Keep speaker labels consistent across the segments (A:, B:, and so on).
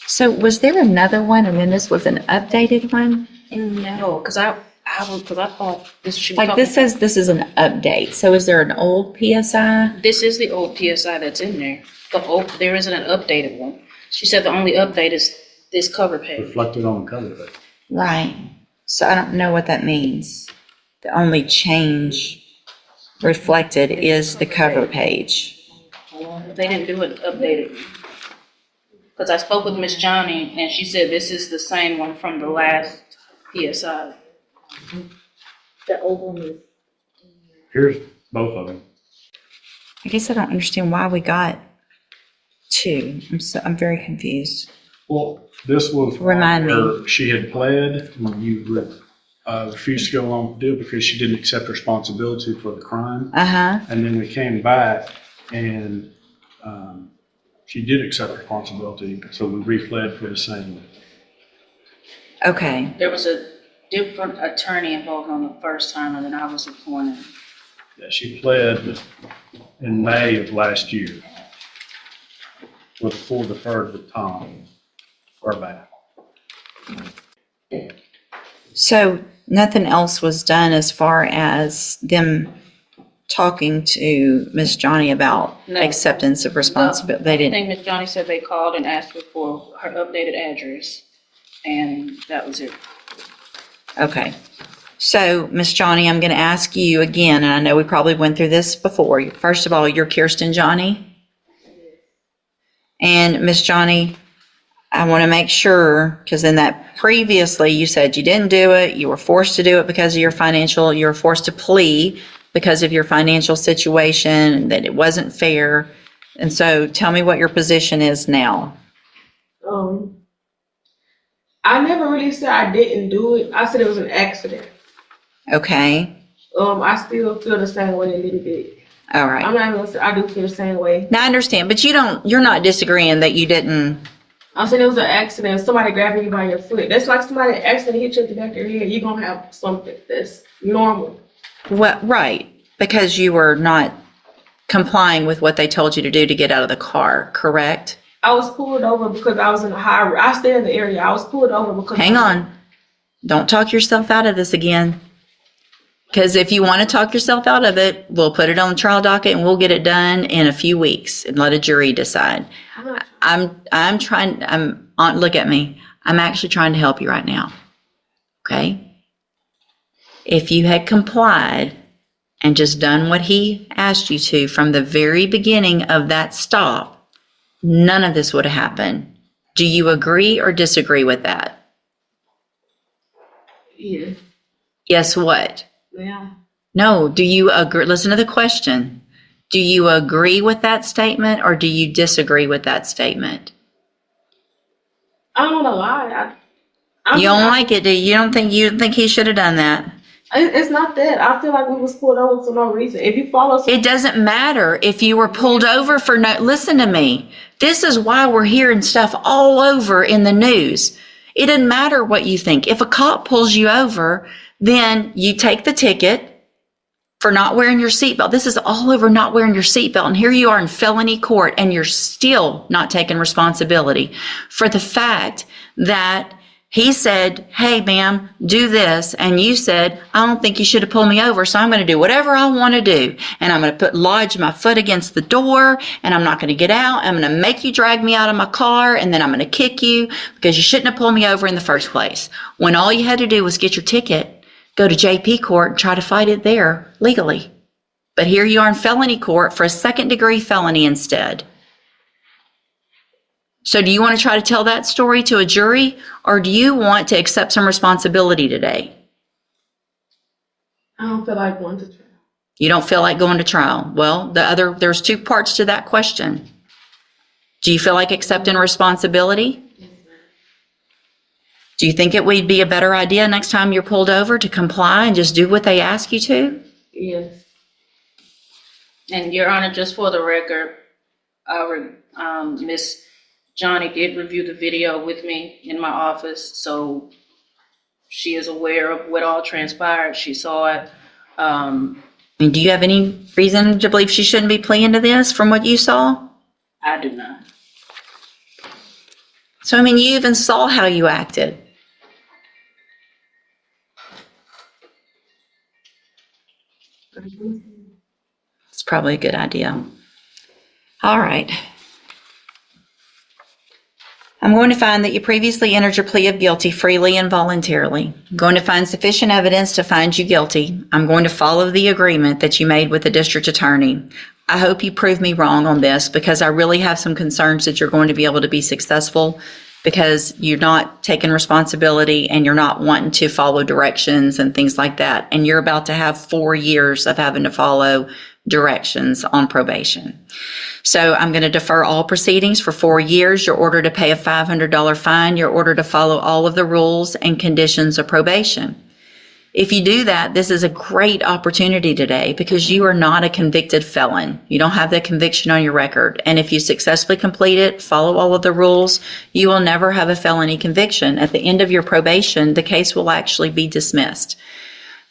A: So was there another one and then this was an updated one?
B: No, because I thought this should be
A: Like
B: talking.
A: this says this is an update. So is there an old PSI?
B: This is the old PSI that's in there. There isn't an updated one. She said the only update is this cover page.
C: Reflected on the cover page.
A: Right. So I don't know what that means. The only change reflected is the cover page.
B: They didn't do it updated. Because I spoke with Miss Johnny and she said this is the same one from the last PSI.
D: The old one is.
C: Here's both of them.
A: I guess I don't understand why we got two. I'm very confused.
C: Well, this was
A: Remind me.
C: where she had pled when you refused to go along with it because she didn't accept responsibility for the crime.
A: Uh-huh.
C: And then we came back and she did accept responsibility, so we re-pled for the same.
A: Okay.
B: There was a different attorney involved on the first time and then I was appointed.
C: Yeah, she pled in May of last year. Was full deferred with Tom or back.
A: So nothing else was done as far as them talking to Miss Johnny about
B: No.
A: acceptance of responsibility? They
B: I
A: didn't.
B: think Miss Johnny said they called and asked her for her updated address and that was it.
A: Okay. So, Miss Johnny, I'm going to ask you again, and I know we probably went through this before. First of all, you're Kirsten Johnny? And Miss Johnny, I want to make sure, because in that previously you said you didn't do it, you were forced to do it because of your financial, you were forced to plea because of your financial situation, and that it wasn't fair. And so tell me what your position is now.
D: I never really said I didn't do it. I said it was an accident.
A: Okay?
D: I still feel the same way a little bit.
A: All right.
D: I'm not even gonna say I do feel the same way.
A: Now I understand, but you're not disagreeing that you didn't.
D: I'm saying it was an accident. Somebody grabbing you by your foot. That's like somebody accidentally hit you in the back of your head. You're gonna have something that's normal.
A: Well, right, because you were not complying with what they told you to do to get out of the car, correct?
D: I was pulled over because I was in a high. I stay in the area. I was pulled over because.
A: Hang on. Don't talk yourself out of this again. Because if you want to talk yourself out of it, we'll put it on the trial docket and we'll get it done in a few weeks and let a jury decide. Look at me. I'm actually trying to help you right now. Okay? If you had complied and just done what he asked you to from the very beginning of that stop, none of this would have happened. Do you agree or disagree with that?
D: Yeah.
A: Yes, what?
D: Yeah.
A: No, do you agree? Listen to the question. Do you agree with that statement or do you disagree with that statement?
D: I don't want to lie.
A: You don't like it, do you? You don't think he should have done that?
D: It's not that. I feel like we was pulled over for no reason. If you follow.
A: It doesn't matter if you were pulled over for no, listen to me. This is why we're hearing stuff all over in the news. It doesn't matter what you think. If a cop pulls you over, then you take the ticket for not wearing your seatbelt. This is all over not wearing your seatbelt. And here you are in felony court and you're still not taking responsibility for the fact that he said, hey, ma'am, do this. And you said, I don't think you should have pulled me over. So I'm going to do whatever I want to do. And I'm going to lodge my foot against the door and I'm not going to get out. I'm going to make you drag me out of my car and then I'm going to kick you because you shouldn't have pulled me over in the first place. When all you had to do was get your ticket, go to JP court and try to fight it there legally. But here you are in felony court for a second-degree felony instead. So do you want to try to tell that story to a jury or do you want to accept some responsibility today?
D: I don't feel like going to trial.
A: You don't feel like going to trial. Well, there's two parts to that question. Do you feel like accepting responsibility? Do you think it would be a better idea next time you're pulled over to comply and just do what they ask you to?
D: Yes.
B: And Your Honor, just for the record, Miss Johnny did review the video with me in my office, so she is aware of what all transpired. She saw it.
A: Do you have any reason to believe she shouldn't be pleading to this from what you saw?
B: I do not.
A: So, I mean, you even saw how you acted. It's probably a good idea. All right. I'm going to find that you previously entered your plea of guilty freely and voluntarily. I'm going to find sufficient evidence to find you guilty. I'm going to follow the agreement that you made with the district attorney. I hope you prove me wrong on this because I really have some concerns that you're going to be able to be successful because you're not taking responsibility and you're not wanting to follow directions and things like that. And you're about to have 4 years of having to follow directions on probation. So I'm going to defer all proceedings for 4 years. You're ordered to pay a $500 fine. You're ordered to follow all of the rules and conditions of probation. If you do that, this is a great opportunity today because you are not a convicted felon. You don't have that conviction on your record. And if you successfully complete it, follow all of the rules, you will never have a felony conviction. At the end of your probation, the case will actually be dismissed.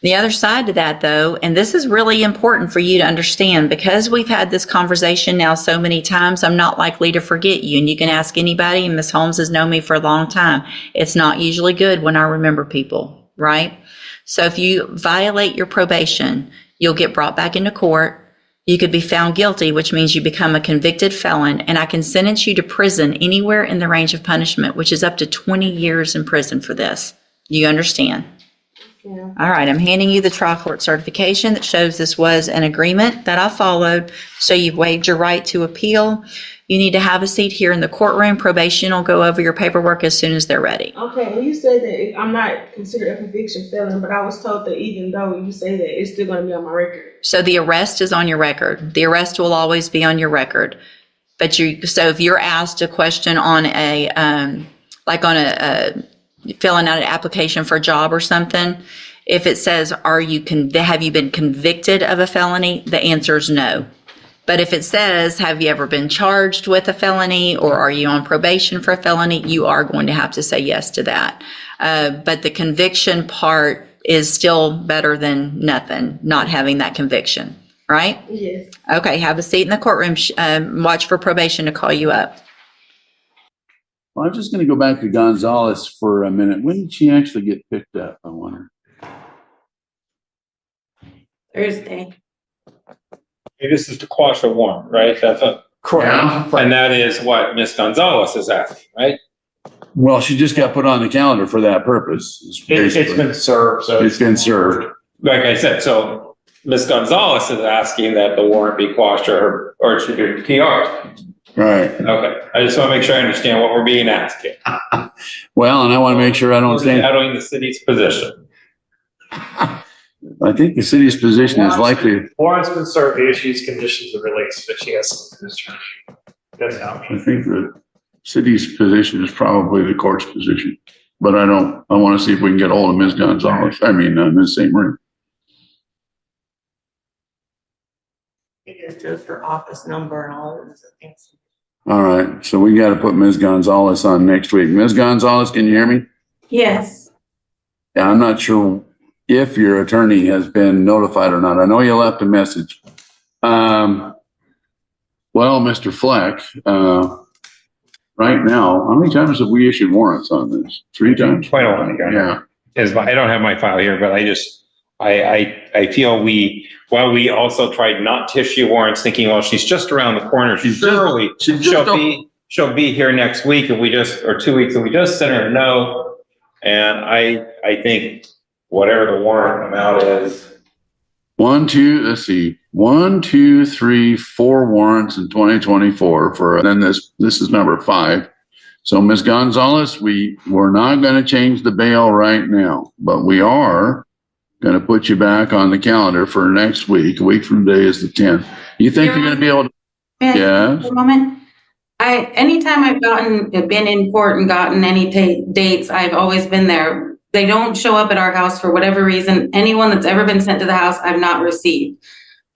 A: The other side to that, though, and this is really important for you to understand, because we've had this conversation now so many times, I'm not likely to forget you. And you can ask anybody, and Ms. Holmes has known me for a long time. It's not usually good when I remember people, right? So if you violate your probation, you'll get brought back into court. You could be found guilty, which means you become a convicted felon, and I can sentence you to prison anywhere in the range of punishment, which is up to 20 years in prison for this. You understand?
D: Yeah.
A: All right, I'm handing you the trial court certification that shows this was an agreement that I followed, so you've waived your right to appeal. You need to have a seat here in the courtroom. Probation will go over your paperwork as soon as they're ready.
D: Okay, and you said that I'm not considered a conviction felon, but I was told that even though you say that, it's still going to be on my record.
A: So the arrest is on your record. The arrest will always be on your record. But so if you're asked a question on filling out an application for a job or something, if it says, have you been convicted of a felony? The answer is no. But if it says, have you ever been charged with a felony or are you on probation for a felony? You are going to have to say yes to that. But the conviction part is still better than nothing, not having that conviction, right?
D: Yes.
A: Okay, have a seat in the courtroom. Watch for probation to call you up.
E: Well, I'm just going to go back to Gonzalez for a minute. When did she actually get picked up, I wonder?
F: Thursday.
G: Hey, this is to quash a warrant, right? That's a
E: Correct.
G: and that is what Ms. Gonzalez is asking, right?
E: Well, she just got put on the calendar for that purpose.
C: It's been served, so.
E: It's been served.
G: Like I said, so Ms. Gonzalez is asking that the warrant be quashed or it should be PR'd.
E: Right.
G: Okay, I just want to make sure I understand what we're being asked here.
E: Well, and I want to make sure I don't stand.
G: Shadowing the city's position.
E: I think the city's position is likely,
H: Warrant's been served, the issues, conditions of release, but she has some concern. That's how.
E: I think the city's position is probably the court's position. But I want to see if we can get hold of Ms. Gonzalez. Ms. St. Marie.
F: It's just her office number and all of those things.
E: All right. So we got to put Ms. Gonzalez on next week. Ms. Gonzalez, can you hear me?
F: Yes.
E: Yeah, I'm not sure if your attorney has been notified or not. I know you left a message. Well, Mr. Fleck, right now, how many times have we issued warrants on this? 3 times?
G: Quite a lot,
E: Yeah.
G: I don't have my file here, but I feel while we also tried not to issue warrants thinking, well, she's just around the corner. Surely she'll be here next week or 2 weeks and we just sent her a note. And I think whatever the warrant amount is.
E: 1, 2, 3, 4 warrants in 2024 and then this is number 5. So Ms. Gonzalez, we're not going to change the bail right now, but we are going to put you back on the calendar for next week. A week from today is the 10th. You think you're going to be able to?
F: Yes. For a moment. Anytime I've been in court and gotten any dates, I've always been there. They don't show up at our house for whatever reason. Anyone that's ever been sent to the house, I've not received,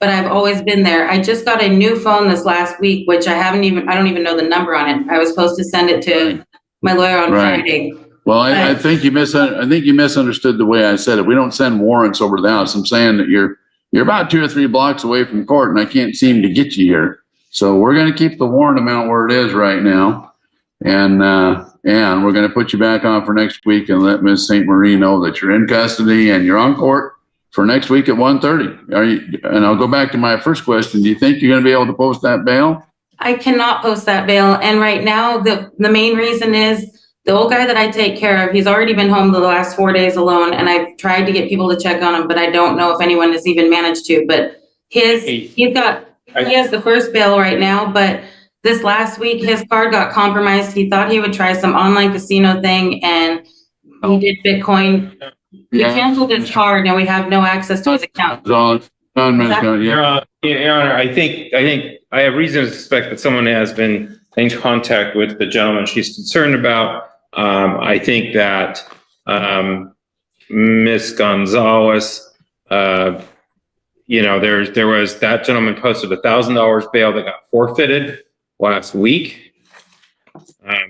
F: but I've always been there. I just got a new phone this last week, which I don't even know the number on it. I was supposed to send it to my lawyer on Friday.
E: Well, I think you misunderstood the way I said it. We don't send warrants over to the house. I'm saying that you're about 2 or 3 blocks away from court and I can't seem to get you here. So we're going to keep the warrant amount where it is right now. And And we're going to put you back on for next week and let Ms. St. Marie know that you're in custody and you're on court for next week at 1:30. Are you, and I'll go back to my first question. Do you think you're going to be able to post that bail?
F: I cannot post that bail. And right now, the main reason is the old guy that I take care of, he's already been home the last 4 days alone. And I've tried to get people to check on him, but I don't know if anyone has even managed to. But he has the first bail right now, but this last week, his card got compromised. He thought he would try some online casino thing and he did Bitcoin. He canceled his card and we have no access to his account.
G: Your Honor, I think I have reason to suspect that someone has been in contact with the gentleman she's concerned about. I think that Ms. Gonzalez, there was that gentleman posted $1,000 bail that got forfeited last week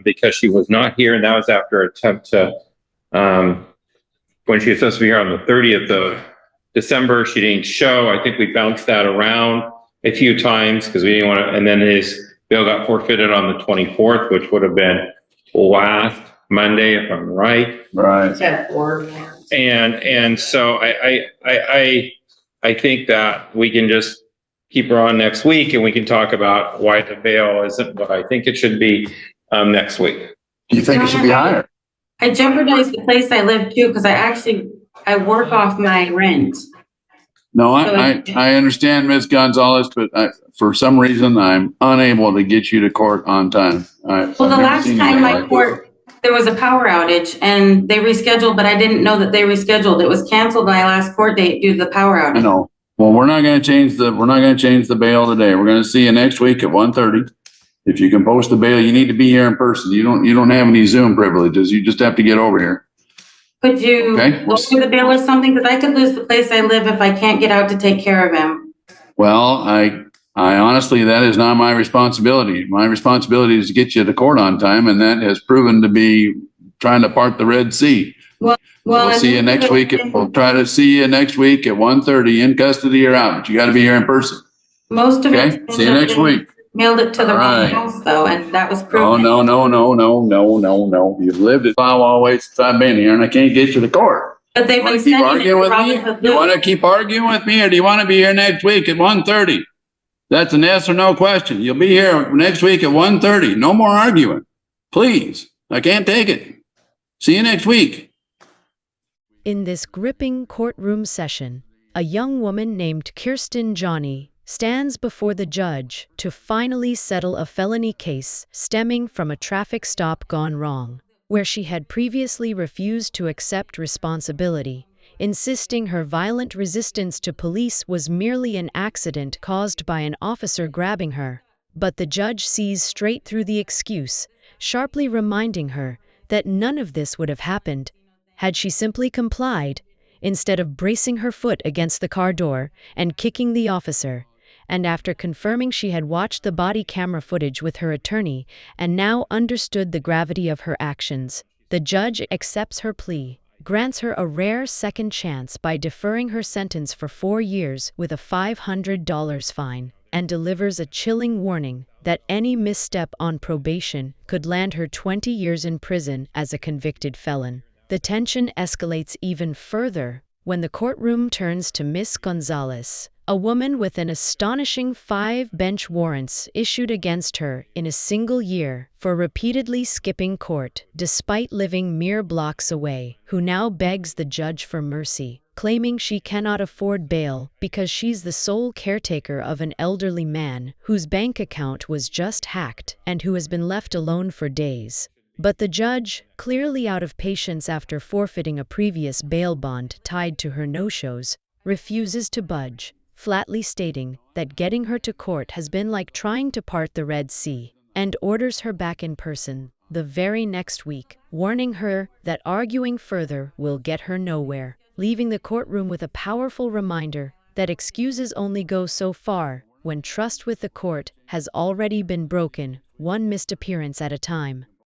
G: because she was not here, and that was after an attempt to when she was supposed to be here on the 30th of December. She didn't show. I think we bounced that around a few times because we didn't want to, and then his bail got forfeited on the 24th, which would have been last Monday, if I'm right.
E: Right.
G: And so I think that we can just keep her on next week and we can talk about why the bail isn't what I think it should be next week.
E: Do you think it should be higher?
F: I jeopardized the place I live too because I work off my rent.
E: No, I understand, Ms. Gonzalez, but for some reason, I'm unable to get you to court on time.
F: Well, the last time my court, there was a power outage and they rescheduled, but I didn't know that they rescheduled. It was canceled my last court date due to the power outage.
E: I know. Well, we're not going to change the bail today. We're going to see you next week at 1:30. If you can post the bail, you need to be here in person. You don't have any Zoom privileges. You just have to get over here.
F: Could you look through the bail or something? Because I could lose the place I live if I can't get out to take care of him.
E: Well, I honestly, that is not my responsibility. My responsibility is to get you to court on time, and that has proven to be trying to part the Red Sea. We'll see you next week. We'll try to see you next week at 1:30 in custody or out, but you got to be here in person.
F: Most of
E: it. Okay, see you next week.
F: Mailed it to the wrong house though, and that was proven.
E: Oh, no. You've lived it always since I've been here, and I can't get you to court.
F: But they've been sending it to Robinhood.
E: You want to keep arguing with me, or do you want to be here next week at 1:30? That's an yes or no question. You'll be here next week at 1:30. No more arguing. Please. I can't take it. See you next week.
I: In this gripping courtroom session, a young woman named Kirsten Johnny stands before the judge to finally settle a felony case stemming from a traffic stop gone wrong, where she had previously refused to accept responsibility, insisting her violent resistance to police was merely an accident caused by an officer grabbing her. But the judge sees straight through the excuse, sharply reminding her that none of this would have happened had she simply complied, instead of bracing her foot against the car door and kicking the officer. And after confirming she had watched the body camera footage with her attorney and now understood the gravity of her actions, the judge accepts her plea, grants her a rare second chance by deferring her sentence for 4 years with a $500 fine, and delivers a chilling warning that any misstep on probation could land her 20 years in prison as a convicted felon. The tension escalates even further when the courtroom turns to Miss Gonzalez, a woman with an astonishing 5 bench warrants issued against her in a single year for repeatedly skipping court despite living mere blocks away, who now begs the judge for mercy, claiming she cannot afford bail because she's the sole caretaker of an elderly man whose bank account was just hacked and who has been left alone for days. But the judge, clearly out of patience after forfeiting a previous bail bond tied to her no-shows, refuses to budge, flatly stating that getting her to court has been like trying to part the Red Sea, and orders her back in person the very next week, warning her that arguing further will get her nowhere, leaving the courtroom with a powerful reminder that excuses only go so far when trust with the court has already been broken, one missed appearance at a time.